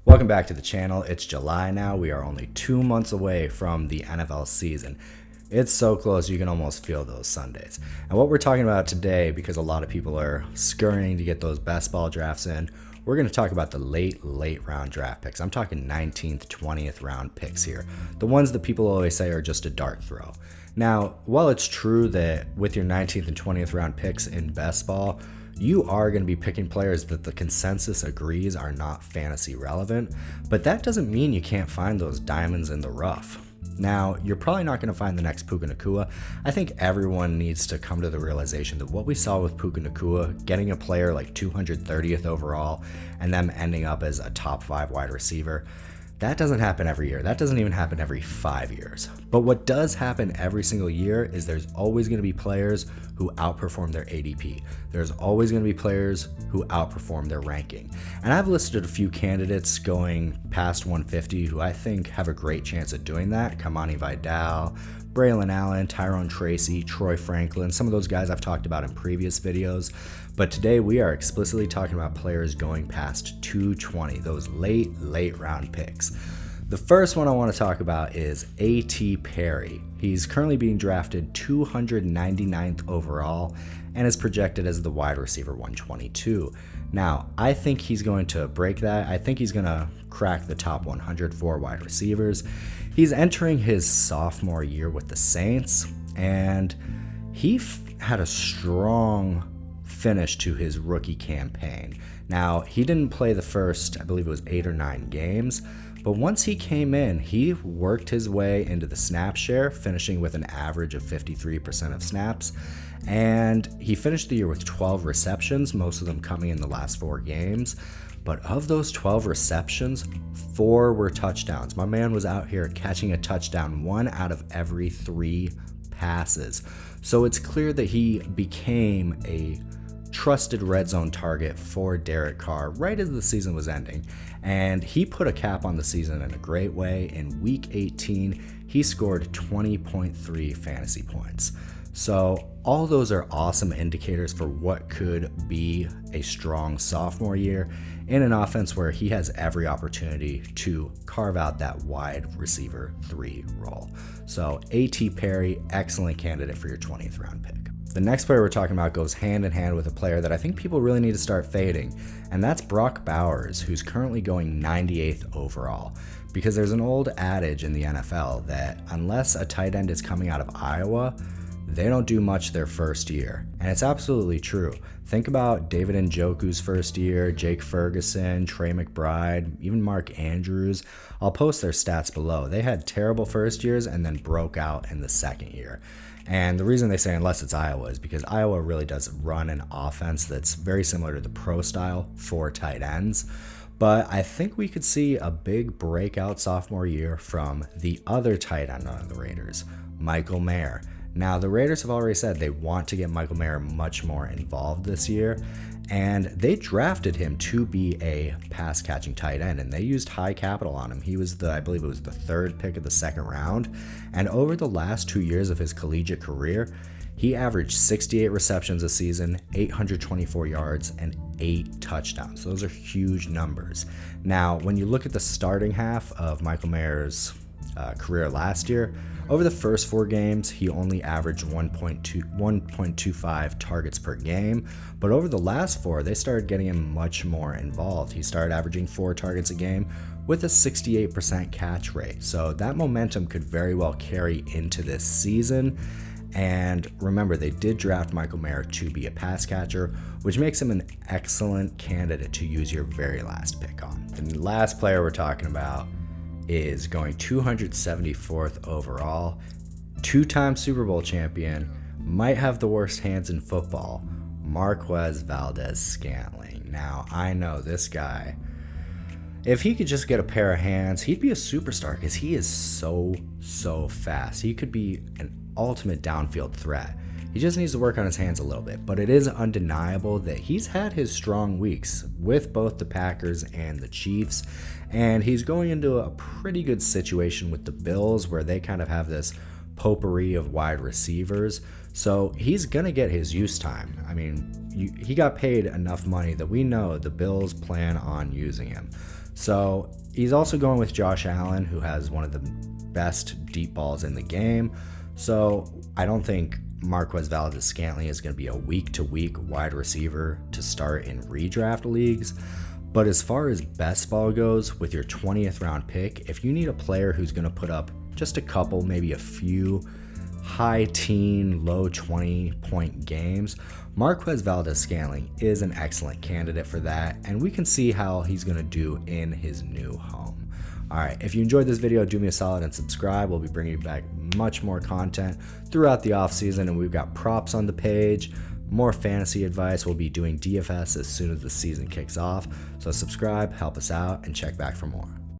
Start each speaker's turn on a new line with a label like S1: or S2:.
S1: Welcome back to the channel. It's July now. We are only 2 months away from the NFL season. It's so close you can almost feel those Sundays. And what we're talking about today, because a lot of people are scurrying to get those best ball drafts in, we're going to talk about the late round draft picks. I'm talking 19th, 20th round picks here. The ones that people always say are just a dart throw. Now, while it's true that with your 19th and 20th round picks in best ball, you are going to be picking players that the consensus agrees are not fantasy relevant, but that doesn't mean you can't find those diamonds in the rough. Now, you're probably not going to find the next Puka Nacua. I think everyone needs to come to the realization that what we saw with Puka Nacua, getting a player like 230th overall and them ending up as a top 5 wide receiver, that doesn't happen every year. That doesn't even happen every 5 years. But what does happen every single year is there's always going to be players who outperform their ADP. There's always going to be players who outperform their ranking. And I've listed a few candidates going past 150 who I think have a great chance at doing that. Kamani Vidal, Braylon Allen, Tyrone Tracy, Troy Franklin, some of those guys I've talked about in previous videos. But today we are explicitly talking about players going past 220, those late round picks. The first one I want to talk about is A.T. Perry. He's currently being drafted 299th overall and is projected as the wide receiver 122. Now, I think he's going to break that. I think he's going to crack the top 100 for wide receivers. He's entering his sophomore year with the Saints, and he had a strong finish to his rookie campaign. Now, he didn't play the first, I believe it was 8 or 9 games, but once he came in, he worked his way into the snap share, finishing with an average of 53% of snaps, and he finished the year with 12 receptions, most of them coming in the last 4 games. But of those 12 receptions, 4 were touchdowns. My man was out here catching a touchdown 1 out of every 3 passes. So it's clear that he became a trusted red zone target for Derek Carr right as the season was ending. And he put a cap on the season in a great way. In week 18, he scored 20.3 fantasy points. So all those are awesome indicators for what could be a strong sophomore year in an offense where he has every opportunity to carve out that wide receiver 3 role. So A.T. Perry, excellent candidate for your 20th round pick. The next player we're talking about goes hand in hand with a player that I think people really need to start fading, and that's Brock Bowers, who's currently going 98th overall. Because there's an old adage in the NFL that unless a tight end is coming out of Iowa, they don't do much their first year. And it's absolutely true. Think about David Njoku's first year, Jake Ferguson, Trey McBride, even Mark Andrews. I'll post their stats below. They had terrible first years and then broke out in the second year. And the reason they say unless it's Iowa is because Iowa really does run an offense that's very similar to the pro style for tight ends. But I think we could see a big breakout sophomore year from the other tight end on the Raiders, Michael Mayer. Now, the Raiders have already said they want to get Michael Mayer much more involved this year, and they drafted him to be a pass-catching tight end, and they used high capital on him. He was I believe it was the 3rd pick of the 2nd round, and over the last 2 years of his collegiate career, he averaged 68 receptions a season, 824 yards, and 8 touchdowns. Those are huge numbers. Now, when you look at the starting half of Michael Mayer's career last year, over the first 4 games, he only averaged 1.25 targets per game, but over the last 4, they started getting him much more involved. He started averaging 4 targets a game with a 68% catch rate, so that momentum could very well carry into this season. And remember, they did draft Michael Mayer to be a pass catcher, which makes him an excellent candidate to use your very last pick on. The last player we're talking about is going 274th overall, 2-time Super Bowl champion, might have the worst hands in football, Marquez Valdes-Scantling. Now, I know this guy, if he could just get a pair of hands, he'd be a superstar because he is so fast. He could be an ultimate downfield threat. He just needs to work on his hands a little bit, but it is undeniable that he's had his strong weeks with both the Packers and the Chiefs, and he's going into a pretty good situation with the Bills where they kind of have this potpourri of wide receivers. So he's going to get his use time. I mean, he got paid enough money that we know the Bills plan on using him. So he's also going with Josh Allen, who has one of the best deep balls in the game. So I don't think Marquez Valdes-Scantling is going to be a week-to-week wide receiver to start in redraft leagues. But as far as best ball goes, with your 20th round pick, if you need a player who's going to put up just a couple, maybe a few high teen, low 20 point games, Marquez Valdes-Scantling is an excellent candidate for that, and we can see how he's going to do in his new home. All right, if you enjoyed this video, do me a solid and subscribe. We'll be bringing you back much more content throughout the offseason, and we've got props on the page, more fantasy advice. We'll be doing DFS as soon as the season kicks off. So subscribe, help us out, and check back for more.